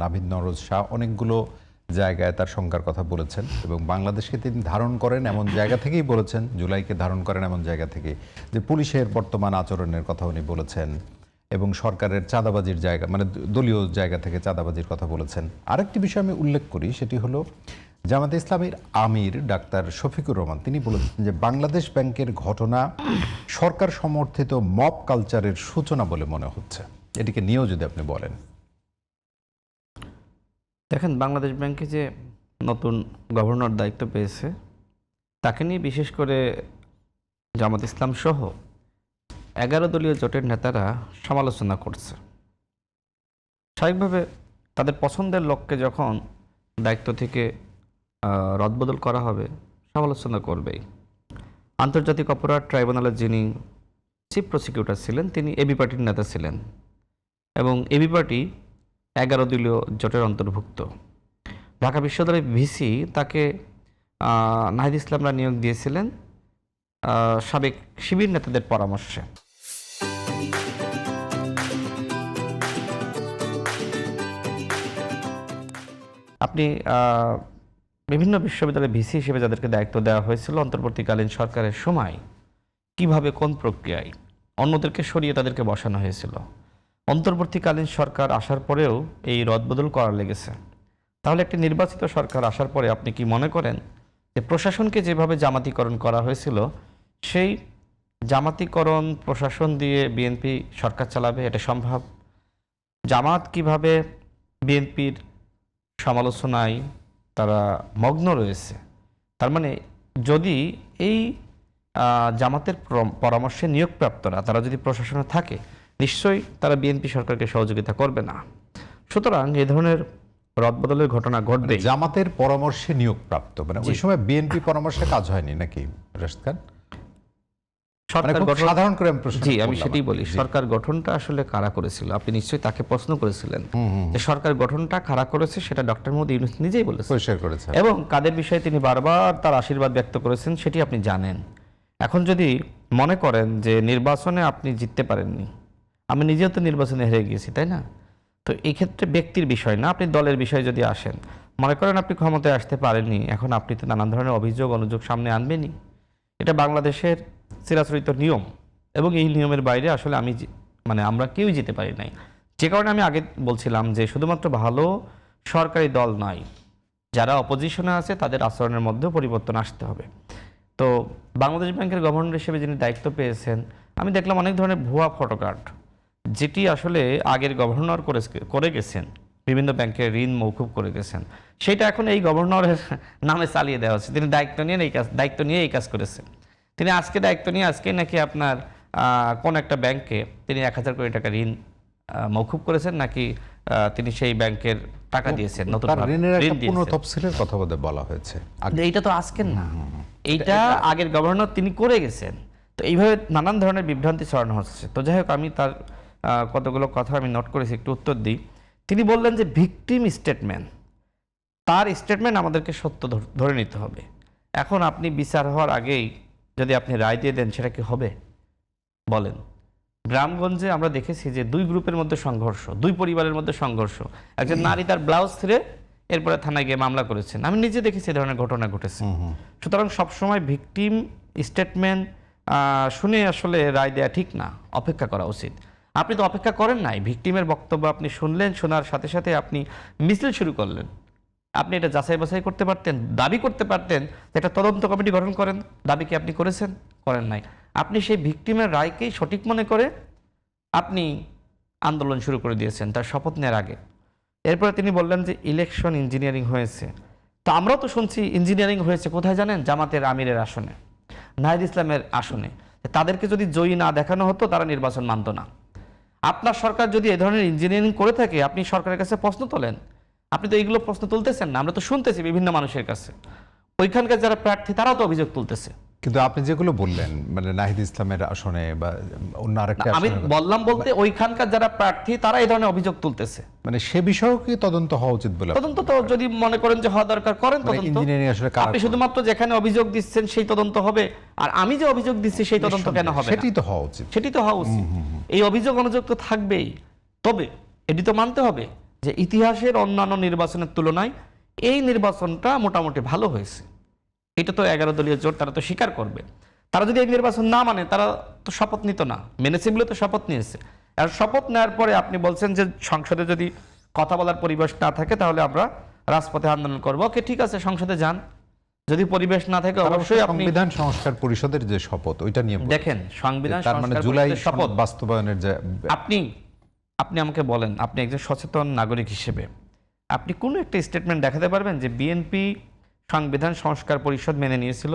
নাভিদ নওরোজ শাহ অনেকগুলো জায়গায় তার শঙ্কার কথা বলেছেন এবং বাংলাদেশকে তিনি ধারণ করেন এমন জায়গা থেকেই বলেছেন, জুলাইকে ধারণ করেন এমন জায়গা থেকে, যে পুলিশের বর্তমান আচরণের কথা উনি বলেছেন এবং সরকারের চাঁদাবাজির জায়গা মানে দলীয় জায়গা থেকে চাঁদাবাজির কথা বলেছেন। আরেকটি বিষয় আমি উল্লেখ করি, সেটি হলো জামাতে ইসলামীর আমির ডাক্তার শফিকুর রহমান তিনি বলেছেন যে বাংলাদেশ ব্যাংকের ঘটনা সরকার সমর্থিত মব কালচারের সূচনা বলে মনে হচ্ছে। এটিকে নিয়েও যদি আপনি বলেন। দেখেন, বাংলাদেশ ব্যাংকে যে নতুন গভর্নর দায়িত্ব পেয়েছে তাকে নিয়ে বিশেষ করে জামাত ইসলাম সহ 11 দলীয় জোটের নেতারা সমালোচনা করছে। স্বাভাবিকভাবে তাদের পছন্দের লোককে যখন দায়িত্ব থেকে রদবদল করা হবে সমালোচনা করবেই। আন্তর্জাতিক অপরাধ ট্রাইব্যুনালের যিনি চিফ প্রসিকিউটর ছিলেন তিনি এবি পার্টির নেতা ছিলেন এবং এবি পার্টি 11 দলীয় জোটের অন্তর্ভুক্ত। ঢাকা বিশ্ববিদ্যালয়ের ভিসি তাকে নাহিদ ইসলামরা নিয়োগ দিয়েছিলেন সাবেক শিবির নেতাদের পরামর্শে। আপনি বিভিন্ন বিশ্ববিদ্যালয়ের ভিসি হিসেবে যাদেরকে দায়িত্ব দেওয়া হয়েছিল অন্তর্বর্তীকালীন সরকারের সময় কিভাবে কোন প্রক্রিয়ায় অন্যদেরকে সরিয়ে তাদেরকে বসানো হয়েছিল, অন্তর্বর্তীকালীন সরকার আসার পরেও এই রদবদল করা লেগেছে। তাহলে একটি নির্বাচিত সরকার আসার পরে আপনি কি মনে করেন যে প্রশাসনকে যেভাবে জামাতিকরণ করা হয়েছিল সেই জামাতিকরণ প্রশাসন দিয়ে বিএনপি সরকার চালাবে? এটা সম্ভব? জামাত কিভাবে বিএনপির সমালোচনায় তারা মগ্ন রয়েছে, তার মানে যদি এই জামাতের পরামর্শে নিয়োগপ্রাপ্তরা তারা যদি প্রশাসনে থাকে নিশ্চয়ই তারা বিএনপি সরকারকে সহযোগিতা করবে না। সুতরাং এই ধরনের রদবদলের ঘটনা ঘটবে। জামাতের পরামর্শে নিয়োগপ্রাপ্ত মানে ওই সময় বিএনপি পরামর্শে কাজ হয়নি নাকি রাশেদ খান? সাধারণ করে জি আমি সেটাই বলি, সরকার গঠনটা আসলে কারা করেছিল? আপনি নিশ্চয়ই তাকে প্রশ্ন করেছিলেন যে সরকার গঠনটা কারা করেছে, সেটা ডক্টর মোহাম্মদ ইউনূস নিজেই বলেছেন এবং কাদের বিষয়ে তিনি বারবার তার আশীর্বাদ ব্যক্ত করেছেন সেটি আপনি জানেন। এখন যদি মনে করেন যে নির্বাচনে আপনি জিততে পারেননি, আমি নিজেও তো নির্বাচনে হেরে গিয়েছি তাই না, তো এই ক্ষেত্রে ব্যক্তির বিষয় না, আপনি দলের বিষয়ে যদি আসেন, মনে করেন আপনি ক্ষমতায় আসতে পারেননি, এখন আপনি তো নানান ধরনের অভিযোগ অনুযোগ সামনে আনবেনই। এটা বাংলাদেশের চিরাচরিত নিয়ম এবং এই নিয়মের বাইরে আসলে আমরা কেউই যেতে পারি নাই। যে কারণে আমি আগে বলছিলাম যে শুধুমাত্র ভালো সরকারি দল নয়, যারা অপোজিশনে আছে তাদের আচরণের মধ্যেও পরিবর্তন আসতে হবে। তো বাংলাদেশ ব্যাংকের গভর্নর হিসেবে যিনি দায়িত্ব পেয়েছেন আমি দেখলাম অনেক ধরনের ভুয়া ফটোকার্ড যেটি আসলে আগের গভর্নর করে গেছেন, বিভিন্ন ব্যাংকের ঋণ মৌকুব করে গেছেন, সেটা এখন এই গভর্নরের নামে চালিয়ে দেওয়া হচ্ছে। তিনি দায়িত্ব নিয়ে এই কাজ করেছেন। তিনি আজকে দায়িত্ব নিয়ে আজকে নাকি আপনার কোন একটা ব্যাংকে তিনি 1000 কোটি টাকা ঋণ মৌকুব করেছেন, নাকি তিনি সেই ব্যাংকের টাকা দিয়েছেন, নতুন তফসিলের কথা বলা হয়েছে। এইটা তো আজকের না, এইটা আগের গভর্নর তিনি করে গেছেন। তো এইভাবে নানান ধরনের বিভ্রান্তি ছড়ানো হচ্ছে। তো যাই হোক, আমি তার কতগুলো কথা আমি নোট করেছি, একটু উত্তর দিই। তিনি বললেন যে ভিকটিম স্টেটমেন্ট, তার স্টেটমেন্ট আমাদেরকে সত্য ধরে নিতে হবে। এখন আপনি বিচার হওয়ার আগেই যদি আপনি রায় দিয়ে দেন সেটা কি হবে বলেন? গ্রামগঞ্জে আমরা দেখেছি যে 2 গ্রুপের মধ্যে সংঘর্ষ, 2 পরিবারের মধ্যে সংঘর্ষ, একজন নারী তার ব্লাউজ ছিঁড়ে এরপরে থানায় গিয়ে মামলা করেছেন, আমি নিজে দেখেছি এই ধরনের ঘটনা ঘটেছে। সুতরাং সবসময় ভিকটিম স্টেটমেন্ট শুনে আসলে রায় দেওয়া ঠিক না, অপেক্ষা করা উচিত। আপনি তো অপেক্ষা করেন নাই, ভিকটিমের বক্তব্য আপনি শুনলেন, শোনার সাথে সাথে আপনি মিছিল শুরু করলেন। আপনি এটা যাচাই বাছাই করতে পারতেন, দাবি করতে পারতেন যে একটা তদন্ত কমিটি গঠন করেন, দাবি কি আপনি করেছেন? করেন নাই। আপনি সেই ভিকটিমের রায়কেই সঠিক মনে করে আপনি আন্দোলন শুরু করে দিয়েছেন তার শপথ নেওয়ার আগে। এরপরে তিনি বললেন যে ইলেকশন ইঞ্জিনিয়ারিং হয়েছে। তো আমরাও তো শুনছি ইঞ্জিনিয়ারিং হয়েছে কোথায় জানেন? জামাতের আমিরের আসনে, নাহিদ ইসলামের আসনে। তাদেরকে যদি জয়ী না দেখানো হতো তারা নির্বাচন মানত না। আপনার সরকার যদি এ ধরনের ইঞ্জিনিয়ারিং করে থাকে আপনি সরকারের কাছে প্রশ্ন তোলেন। আপনি তো এইগুলো প্রশ্ন তুলতেছেন না, আমরা তো শুনতেছি বিভিন্ন মানুষের কাছে। ওইখানকার যারা প্রার্থী তারাও তো অভিযোগ তুলতেছে। কিন্তু আপনি যেগুলো বললেন মানে নাহিদ ইসলামের আসনে বা অন্য আরেকটা আমি বললাম বলতে ওইখানকার যারা প্রার্থী তারা এই ধরনের অভিযোগ তুলতেছে, মানে সে বিষয়েও কি তদন্ত হওয়া উচিত বলে? তদন্ত তো যদি মনে করেন যে হওয়া দরকার করেন তদন্ত। আপনি শুধুমাত্র যেখানে অভিযোগ দিচ্ছেন সেই তদন্ত হবে, আর আমি যে অভিযোগ দিচ্ছি সেই তদন্ত কেন হবে? সেটাই তো হওয়া উচিত, সেটাই তো হওয়া উচিত। এই অভিযোগ অনুযোগ তো থাকবেই, তবে এটি তো মানতে হবে যে ইতিহাসের অন্যান্য নির্বাচনের তুলনায় এই নির্বাচনটা মোটামুটি ভালো হয়েছে। এটা তো 11 দলীয় জোট, তারা তো স্বীকার করবে। তারা যদি এই নির্বাচন না মানে তারা তো শপথ নিত না, মেনেছে বলে তো শপথ নিয়েছে। আর শপথ নেওয়ার পরে আপনি বলছেন যে সংসদে যদি কথা বলার পরিবেশ না থাকে তাহলে আমরা রাজপথে আন্দোলন করবো। ওকে, ঠিক আছে, সংসদে যান। যদি পরিবেশ না থাকে অবশ্যই আপনি সংবিধান সংস্কার পরিষদের যে শপথ ওইটা নিয়ে দেখেন, সংবিধান তার মানে সংস্কার জুলাই পরিষদের শপথ বাস্তবায়নের যে আপনি আমাকে বলেন, আপনি একজন সচেতন নাগরিক হিসেবে আপনি কোনো একটা স্টেটমেন্ট দেখাতে পারবেন যে বিএনপি সংবিধান সংস্কার পরিষদ মেনে নিয়েছিল?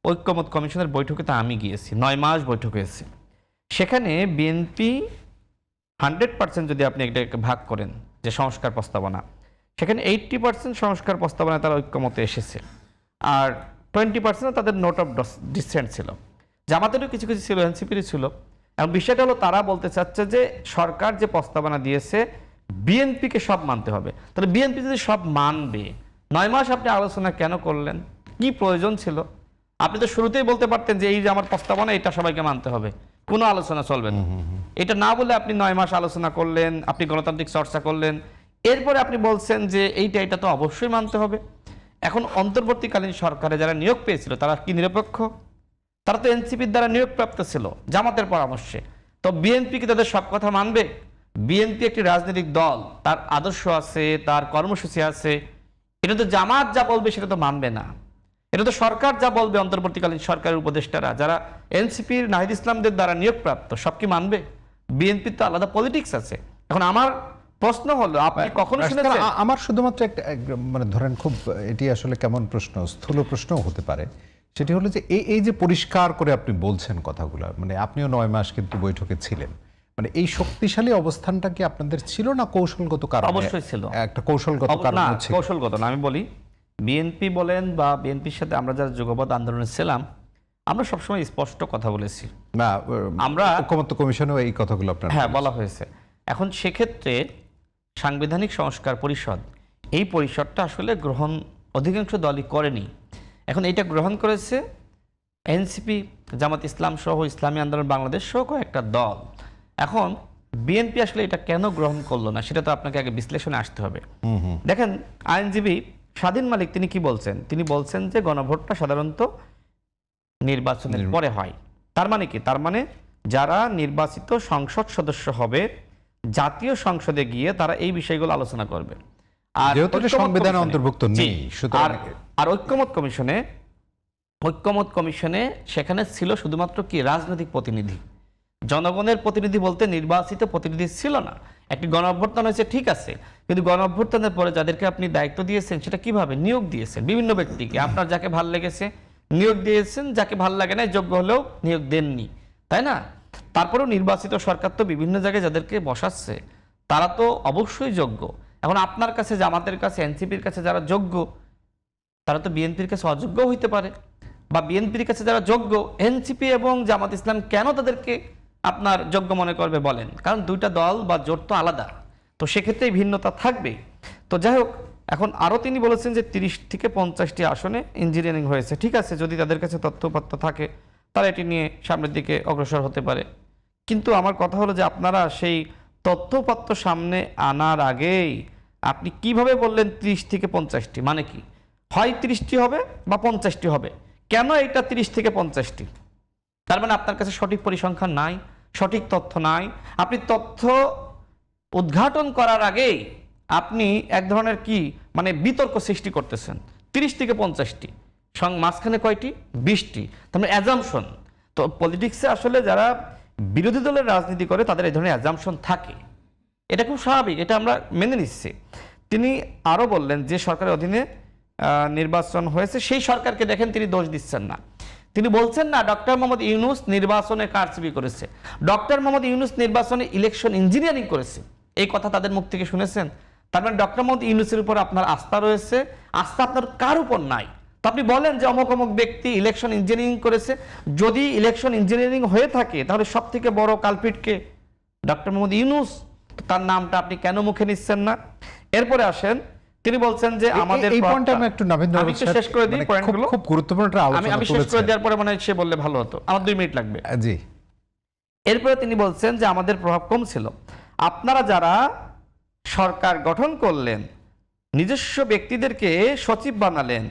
ঐক্যমত কমিশনের বৈঠকে তো আমি গিয়েছি, 9 মাস বৈঠক হয়েছে। সেখানে বিএনপি 100% যদি আপনি এটাকে ভাগ করেন যে সংস্কার প্রস্তাবনা, সেখানে 80% সংস্কার প্রস্তাবনায় তারা ঐক্যমতে এসেছে, আর 20% তাদের নোট অফ ডিসেন্ট ছিল। জামাতেরও কিছু কিছু ছিল, এনসিপিরও ছিল। এবং বিষয়টা হলো তারা বলতে চাচ্ছে যে সরকার যে প্রস্তাবনা দিয়েছে বিএনপিকে সব মানতে হবে। তাহলে বিএনপি যদি সব মানবে, 9 মাস আপনি আলোচনা কেন করলেন? কি প্রয়োজন ছিল? আপনি তো শুরুতেই বলতে পারতেন যে এই যে আমার প্রস্তাবনা, এটা সবাইকে মানতে হবে, কোনো আলোচনা চলবে না। এটা না বলে আপনি 9 মাস আলোচনা করলেন, আপনি গণতান্ত্রিক চর্চা করলেন, এরপরে আপনি বলছেন যে এটা তো অবশ্যই মানতে হবে। এখন অন্তর্বর্তীকালীন সরকারে যারা নিয়োগ পেয়েছিল তারা কি নিরপেক্ষ? তারা তো এনসিপির দ্বারা নিয়োগপ্রাপ্ত ছিল জামাতের পরামর্শে। তো বিএনপি কি তাদের সব কথা মানবে? বিএনপি একটি রাজনৈতিক দল, তার আদর্শ আছে, তার কর্মসূচি আছে। এটা তো জামাত যা বলবে সেটা তো মানবে না। এটা তো সরকার যা বলবে, অন্তর্বর্তীকালীন সরকারের উপদেষ্টারা যারা এনসিপির নাহিদ ইসলামদের দ্বারা নিয়োগপ্রাপ্ত, সব কি মানবে? বিএনপির তো আলাদা পলিটিক্স আছে। এখন আমার প্রশ্ন হলো, আপনি কখনো শুনেছেন? আমার শুধুমাত্র একটা মানে ধরেন খুব এটি আসলে কেমন প্রশ্ন, স্থূল প্রশ্নও হতে পারে। সেটি হলো যে এই যে পরিষ্কার করে আপনি বলছেন কথাগুলো, মানে আপনিও 9 মাস কিন্তু বৈঠকে ছিলেন, মানে এই শক্তিশালী অবস্থানটা কি আপনাদের ছিল না কৌশলগত কারণে? অবশ্যই ছিল, একটা কৌশলগত কারণ না ছিল। কৌশলগত না। আমি বলি, বিএনপি বলেন বা বিএনপির সাথে আমরা যারা যুগপৎ আন্দোলনে ছিলাম, আমরা সবসময় স্পষ্ট কথা বলেছি। না, আমরা ঐকমত্য কমিশনেও এই কথাগুলো আপনার হ্যাঁ বলা হয়েছে। এখন সেক্ষেত্রে সাংবিধানিক সংস্কার পরিষদ, এই পরিষদটা আসলে গ্রহণ অধিকাংশ দলই করেনি। এখন এটা গ্রহণ করেছে এনসিপি, জামাত ইসলাম সহ ইসলামী আন্দোলন বাংলাদেশ সহ কয়েকটা দল। এখন বিএনপি আসলে এটা কেন গ্রহণ করলো না সেটা তো আপনাকে আগে বিশ্লেষণে আসতে হবে। দেখেন, আইনজীবী স্বাধীন মালিক তিনি কি বলছেন? তিনি বলছেন যে গণভোটটা সাধারণত নির্বাচনের পরে হয়। তার মানে কি? তার মানে যারা নির্বাচিত সংসদ সদস্য হবে জাতীয় সংসদে গিয়ে তারা এই বিষয়গুলো আলোচনা করবে। আর সংবিধানে অন্তর্ভুক্ত নেই, আর ঐক্যমত কমিশনে সেখানে ছিল শুধুমাত্র কি রাজনৈতিক প্রতিনিধি, জনগণের প্রতিনিধি বলতে নির্বাচিত প্রতিনিধি ছিল না। একটি গণ অভ্যুত্থান হয়েছে, ঠিক আছে, কিন্তু গণ অভ্যুত্থানের পরে যাদেরকে আপনি দায়িত্ব দিয়েছেন সেটা কিভাবে? নিয়োগ দিয়েছেন বিভিন্ন ব্যক্তিকে। আপনার যাকে ভাল লেগেছে নিয়োগ দিয়েছেন, যাকে ভাল লাগে না যোগ্য হলেও নিয়োগ দেননি, তাই না? তারপরেও নির্বাচিত সরকার তো বিভিন্ন জায়গায় যাদেরকে বসাচ্ছে তারা তো অবশ্যই যোগ্য। এখন আপনার কাছে, জামাতের কাছে, এনসিপির কাছে যারা যোগ্য তারা তো বিএনপির কাছে অযোগ্য হইতে পারে, বা বিএনপির কাছে যারা যোগ্য এনসিপি এবং জামাত ইসলাম কেন তাদেরকে আপনার যোগ্য মনে করবে বলেন? কারণ দুইটা দল বা জোট তো আলাদা, তো সেক্ষেত্রেই ভিন্নতা থাকবে। তো যাই হোক, এখন আরও তিনি বলেছেন যে 30 থেকে 50টি আসনে ইঞ্জিনিয়ারিং হয়েছে। ঠিক আছে, যদি তাদের কাছে তথ্যপত্র থাকে তারা এটি নিয়ে সামনের দিকে অগ্রসর হতে পারে। কিন্তু আমার কথা হলো যে আপনারা সেই তথ্যপত্র সামনে আনার আগেই আপনি কিভাবে বললেন 30 থেকে 50টি? মানে কি? হয় 30টি হবে বা 50টি হবে। কেন এটা 30 থেকে 50টি? তার মানে আপনার কাছে সঠিক পরিসংখ্যান নাই, সঠিক তথ্য নাই। আপনি তথ্য উদ্ঘাটন করার আগেই আপনি এক ধরনের কি মানে বিতর্ক সৃষ্টি করতেছেন। 30 থেকে 50টি, মাঝখানে কয়টি? 20টি। তার মানে অ্যাজাম্পশন। তো পলিটিক্সে আসলে যারা বিরোধী দলের রাজনীতি করে তাদের এই ধরনের অ্যাজাম্পশন থাকে, এটা খুব স্বাভাবিক, এটা আমরা মেনে নিচ্ছি। তিনি আরও বললেন যে সরকারের অধীনে নির্বাচন হয়েছে সেই সরকারকে দেখেন তিনি দোষ দিচ্ছেন না। তিনি বলছেন না ডক্টর মোহাম্মদ ইউনূস নির্বাচনে কারচুপি করেছে, ডক্টর মোহাম্মদ ইউনূস নির্বাচনে ইলেকশন ইঞ্জিনিয়ারিং করেছে। এই কথা তাদের মুখ থেকে শুনেছেন। তার মানে ডক্টর মোহাম্মদ ইউনূসের উপর আপনার আস্থা রয়েছে, আস্থা আপনার কার উপর নাই। তো আপনি বলেন যে অমুক অমুক ব্যক্তি ইলেকশন ইঞ্জিনিয়ারিং করেছে। যদি ইলেকশন ইঞ্জিনিয়ারিং হয়ে থাকে তাহলে সব থেকে বড় কালপিটকে ডক্টর মোহাম্মদ ইউনূস, তার নামটা আপনি কেন মুখে নিচ্ছেন না? এরপরে আসেন, তিনি বলছেন যে আমাদের এই পয়েন্টটা আমি একটু নাভিদ আমি শেষ করে দিই পয়েন্টগুলো, খুব গুরুত্বপূর্ণ একটা আলোচনা আমি শেষ করে দেওয়ার পরে মানে সে বললে ভালো হতো, আমার 2 মিনিট লাগবে। জি। এরপরে তিনি বলছেন যে আমাদের প্রভাব কম ছিল। আপনারা যারা সরকার গঠন করলেন, নিজস্ব ব্যক্তিদেরকে সচিব বানালেন,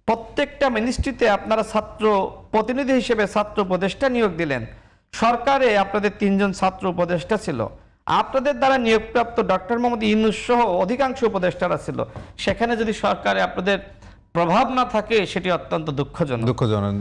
প্রত্যেকটা মিনিস্ট্রিতে আপনারা ছাত্র প্রতিনিধি হিসেবে ছাত্র উপদেষ্টা নিয়োগ দিলেন, সরকারে আপনাদের 3 জন ছাত্র উপদেষ্টা ছিল, আপনাদের দ্বারা নিয়োগপ্রাপ্ত ডক্টর মোহাম্মদ ইউনূস সহ অধিকাংশ উপদেষ্টারা ছিল, সেখানে যদি সরকারে আপনাদের প্রভাব না থাকে সেটি অত্যন্ত দুঃখজনক। দুঃখজনক।